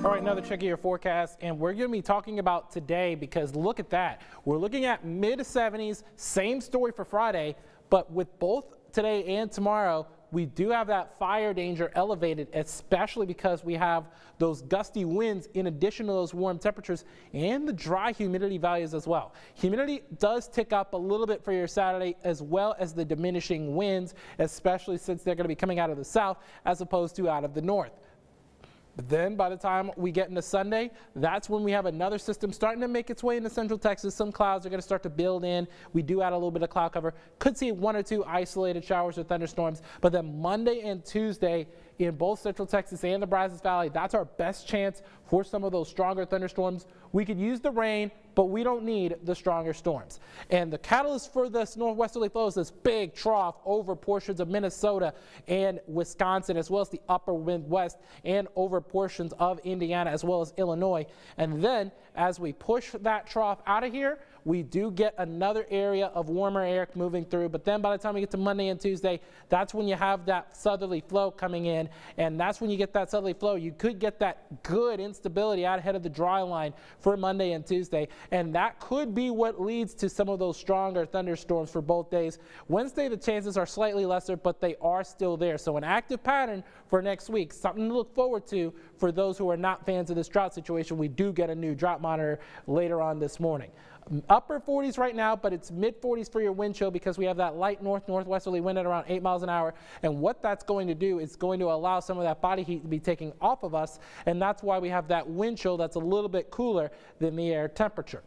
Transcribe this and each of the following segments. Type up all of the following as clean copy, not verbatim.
All right, another check of your forecast, and we're going to be talking about today because look at that. We're looking at mid-70s, same story for Friday, but with both today and tomorrow, we do have that fire danger elevated, especially because we have those gusty winds in addition to those warm temperatures and the dry humidity values as well. Humidity does tick up a little bit for your Saturday, as well as the diminishing winds, especially since they're going to be coming out of the south as opposed to out of the north. But then by the time we get into Sunday, that's when we have another system starting to make its way into central Texas. Some clouds are going to start to build in. We do add a little bit of cloud cover. Could see 1 or 2 isolated showers or thunderstorms. But then Monday and Tuesday in both central Texas and the Brazos Valley, that's our best chance for some of those stronger thunderstorms. We could use the rain, but we don't need the stronger storms. And the catalyst for this northwesterly flow is this big trough over portions of Minnesota and Wisconsin, as well as the upper Midwest and over portions of Indiana, as well as Illinois. And then as we push that trough out of here, we do get another area of warmer air moving through. But then by the time we get to Monday and Tuesday, that's when you have that southerly flow coming in. And that's when you get that southerly flow. You could get that good instability out ahead of the dry line for Monday and Tuesday. And that could be what leads to some of those stronger thunderstorms for both days. Wednesday, the chances are slightly lesser, but they are still there. So an active pattern for next week, something to look forward to for those who are not fans of this drought situation. We do get a new drought monitor later on this morning. Upper 40s right now, but it's mid 40s for your wind chill because we have that light northwesterly wind at around 8 miles an hour. And what that's going to do is going to allow some of that body heat to be taken off of us. And that's why we have that wind chill that's a little bit cooler than the air temperature.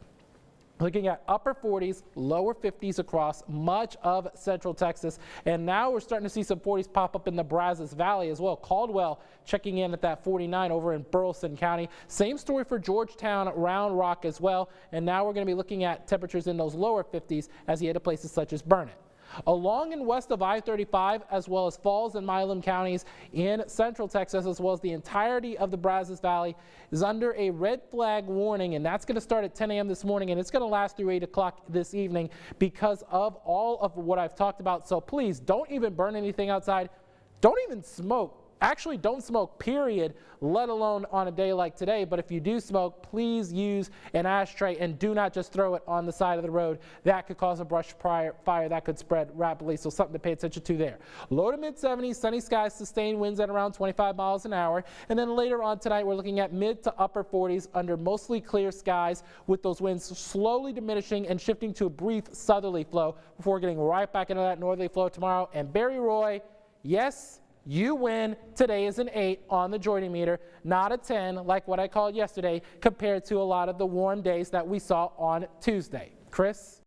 Looking at upper 40s, lower 50s across much of central Texas. And now we're starting to see some 40s pop up in the Brazos Valley as well. Caldwell checking in at that 49 over in Burleson County. Same story for Georgetown, Round Rock as well. And now we're going to be looking at temperatures in those lower 50s as you head to places such as Burnet. Along and west of I-35, as well as Falls and Milam counties in central Texas, as well as the entirety of the Brazos Valley, is under a red flag warning, and that's going to start at 10 a.m. this morning, and it's going to last through 8 o'clock this evening because of all of what I've talked about. So please don't even burn anything outside. Don't even smoke. Actually, don't smoke, period, let alone on a day like today. But if you do smoke, please use an ashtray and do not just throw it on the side of the road. That could cause a brush fire that could spread rapidly, so something to pay attention to there. Low to mid 70s, sunny skies, sustained winds at around 25 miles an hour. And then later on tonight, we're looking at mid to upper 40s under mostly clear skies with those winds slowly diminishing and shifting to a brief southerly flow before getting right back into that northerly flow tomorrow. And Barry Roy, yes, you win. Today is an 8 on the joining meter, not a 10 like what I called yesterday compared to a lot of the warm days that we saw on Tuesday. Chris?